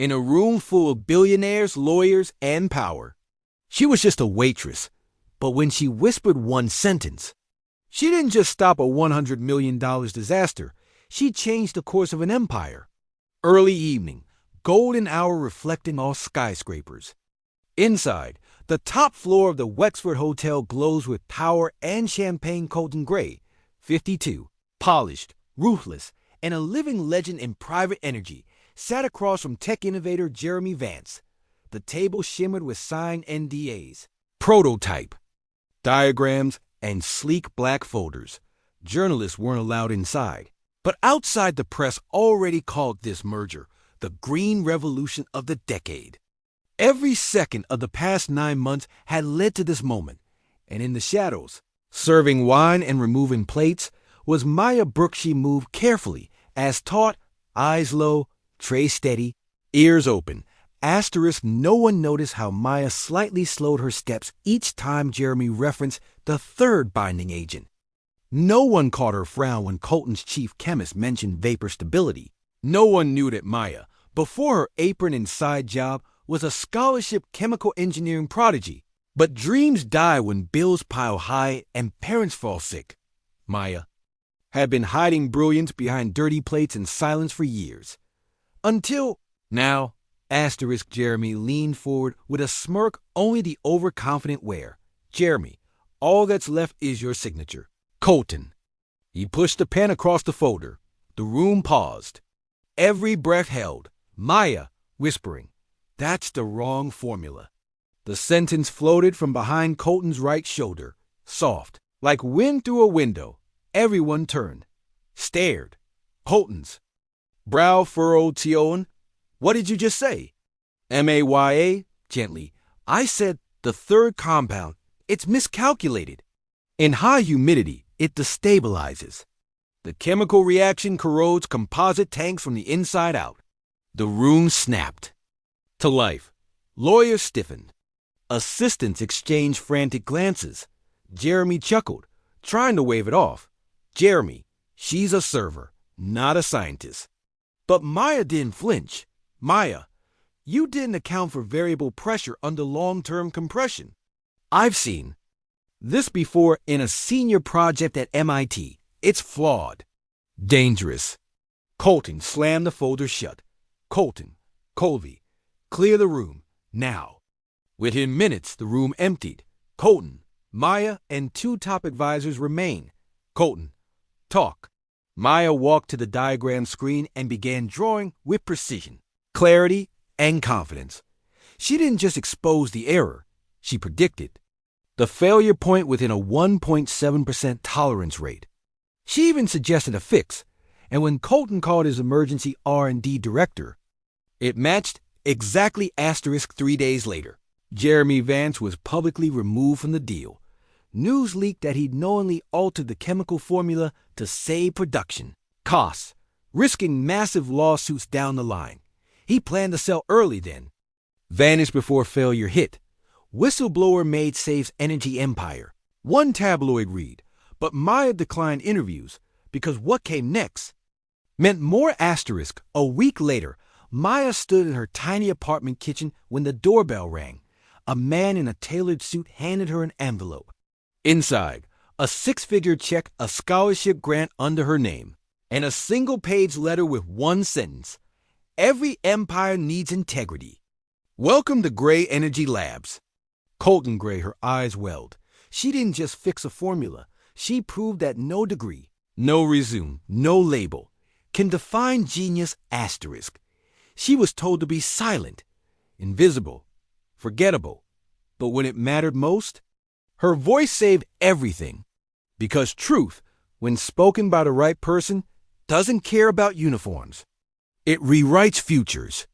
in a room full of billionaires, lawyers, and power. She was just a waitress, but when she whispered one sentence, she didn't just stop a $100 million disaster, she changed the course of an empire. Early evening, golden hour reflecting off skyscrapers. Inside, the top floor of the Wexford Hotel glows with power and champagne Colton Gray, 52, polished, ruthless, and a living legend in private energy, sat across from tech innovator Jeremy Vance. The table shimmered with signed NDAs, prototype, diagrams, and sleek black folders. Journalists weren't allowed inside. But outside, the press already called this merger the green revolution of the decade. Every second of the past 9 months had led to this moment, and in the shadows, serving wine and removing plates, was Maya Brooke. She moved carefully, as taught, eyes low, tray steady, ears open. Asterisk, no one noticed how Maya slightly slowed her steps each time Jeremy referenced the third binding agent. No one caught her frown when Colton's chief chemist mentioned vapor stability. No one knew that Maya, before her apron and side job, was a scholarship chemical engineering prodigy. But dreams die when bills pile high and parents fall sick. Maya had been hiding brilliance behind dirty plates and silence for years. Until now, asterisk, Jeremy leaned forward with a smirk only the overconfident wear. Jeremy, all that's left is your signature. Colton. He pushed the pen across the folder. The room paused. Every breath held. Maya, whispering, "That's the wrong formula." The sentence floated from behind Colton's right shoulder, soft, like wind through a window. Everyone turned, stared. Colton's brow furrowed. "Tion, what did you just say?" "Maya, gently. I said the third compound. It's miscalculated. In high humidity, it destabilizes. The chemical reaction corrodes composite tanks from the inside out." The room snapped to life. Lawyers stiffened. Assistants exchanged frantic glances. Jeremy chuckled, trying to wave it off. "Jeremy, she's a server, not a scientist." But Maya didn't flinch. "Maya, you didn't account for variable pressure under long-term compression. I've seen this before in a senior project at MIT. It's flawed. Dangerous." Colton slammed the folder shut. "Colton, Colby, clear the room, now." Within minutes, the room emptied. Colton, Maya, and 2 top advisors remained. "Colton, talk." Maya walked to the diagram screen and began drawing with precision, clarity, and confidence. She didn't just expose the error, she predicted the failure point within a 1.7% tolerance rate. She even suggested a fix, and when Colton called his emergency R&D director, it matched exactly. Asterisk, 3 days later, Jeremy Vance was publicly removed from the deal. News leaked that he'd knowingly altered the chemical formula to save production costs, risking massive lawsuits down the line. He planned to sell early then. Vanished before failure hit. Whistleblower made saves energy empire. One tabloid read, but Maya declined interviews because what came next meant more. Asterisk, a week later, Maya stood in her tiny apartment kitchen when the doorbell rang. A man in a tailored suit handed her an envelope. Inside, a 6-figure check, a scholarship grant under her name, and a single-page letter with one sentence: "Every empire needs integrity. Welcome to Gray Energy Labs." Colton Gray, her eyes welled. She didn't just fix a formula. She proved that no degree, no resume, no label can define genius. Asterisk. She was told to be silent, invisible, forgettable. But when it mattered most, her voice saved everything. Because truth, when spoken by the right person, doesn't care about uniforms. It rewrites futures.